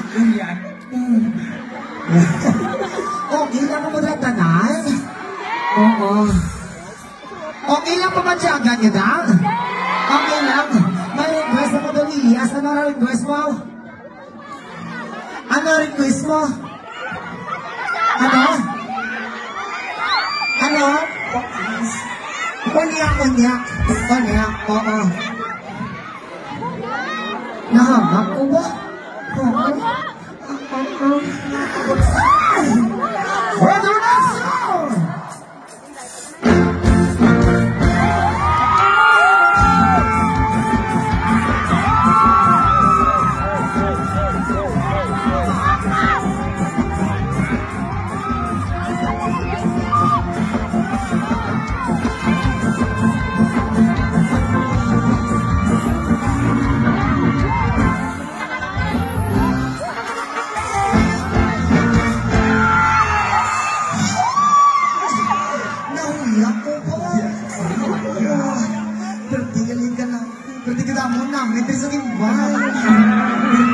Yan. Okay lang mo na tanan? Oo. Okay lang pa matyagan niya na? Okay lang. May request ako doon, Ilias. Ano na request mo? Ano request mo? Ano? Ano? Kunyak. Oo. Nahamak ko ba? Oo. Weather na sound!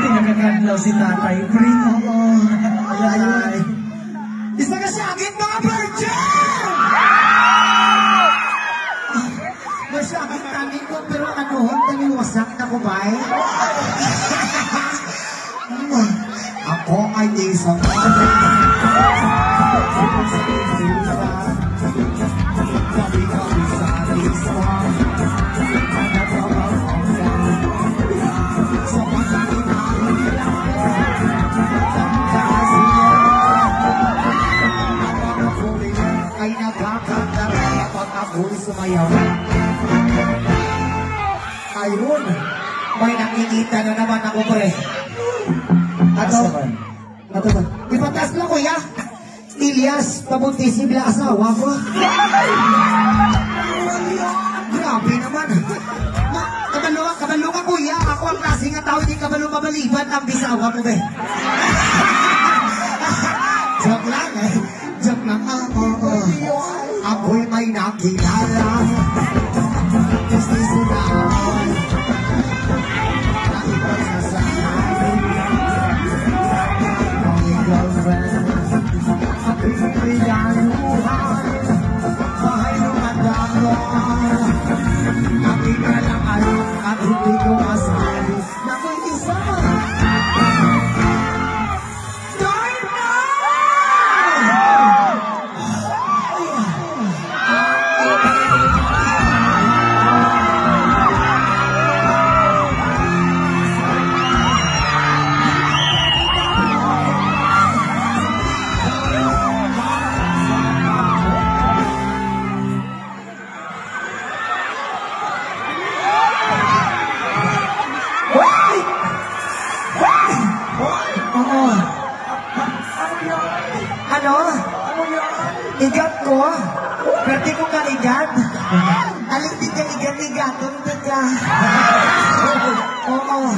Pinagkakadlaw si Tatay Pring. Oo. Ayun. Isa ka sa akin, mga virgin! Masyakit kami ko, pero ano, taniwasak na ko ba eh? Ako ay isang ay nagkakandara pag ako'y sumayaw. Ayun, may nakikita na naman ako pre. Ato ba? Ipatas lang kuya. Ilias, pabuntisin bila asawa ko. Grabe naman. Kabalunga kuya. Ako ang klase nga tao, hindi kabalo mabaliban ang bisawa ko be. Joke lang eh. Joke lang. Ako'y may nakilala. Gusto sunahan. Naipagsasahay. Ang girlfriend. Ako'y pinaluhan. Bahay ng madamon. Ako'y kalang-alok at hindi ko masabi na ako'y isa. Igat ko? Pwede ko ka igat? Alin di ka igat-igatong di ka? Oo.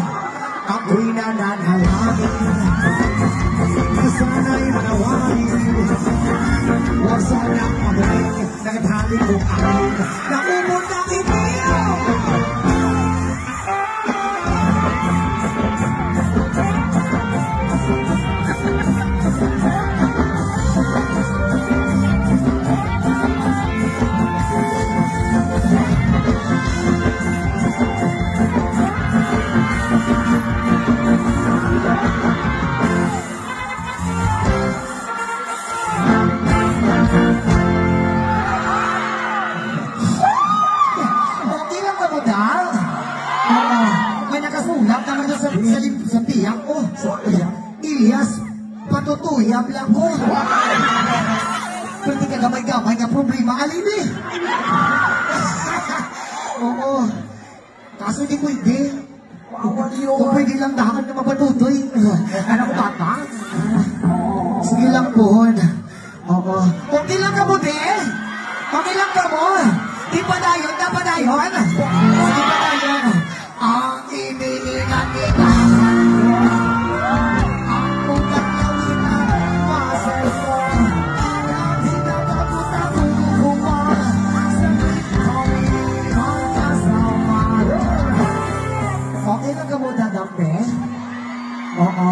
Ako'y nananalangin. Sana'y manawain. Huwag sanang mamuling. Nagtali ko akin. Nakumunta kiniyo! Sa tiyak ko. Ilias, patutuyab lang ko. Pwede ka gamay-gamay nga problema, alin eh. Oo. Kaso di pwede. Kung pwede lang dahan na mapatutoy. Anak bata. Sige lang po. Oo. Okay lang ka mo, de. Okay lang ka mo. Di pa dayon, di pa dayon. Di pa dayon. Ang inilingan nila. Okay lang ka mo dadampe? Oo.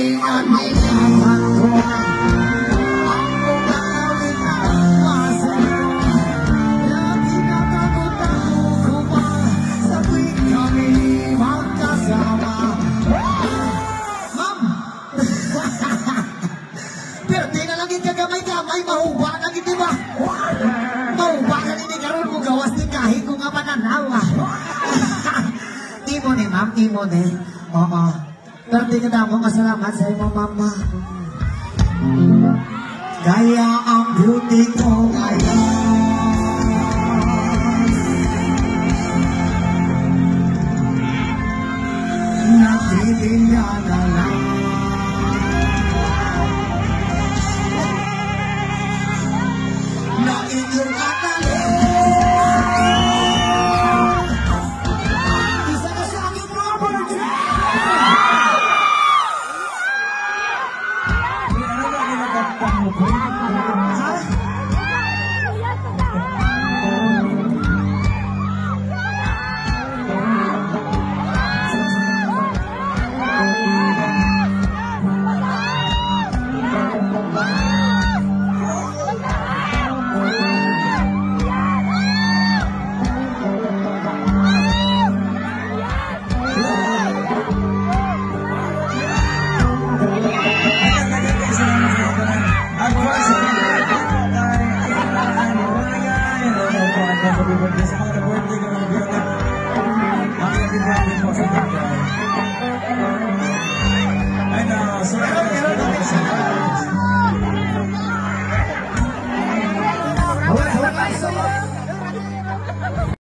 Tulingan nilatan ko ang mga lawin at masin ko. Lagi nakakutang ko pa sa tuwing kami magkasama. Ma'am! Pero di na lang yung kagamay-gamay, mahuba na giti ba? Mahuba na hindi karoon mo gawas ni kahit ko nga mananawa. Timo ni ma'am, timo ni. Oo. Pero di ka damo masalamat sa imo mama. Kaya ang beauty ko ngayon nagtitinda na lang.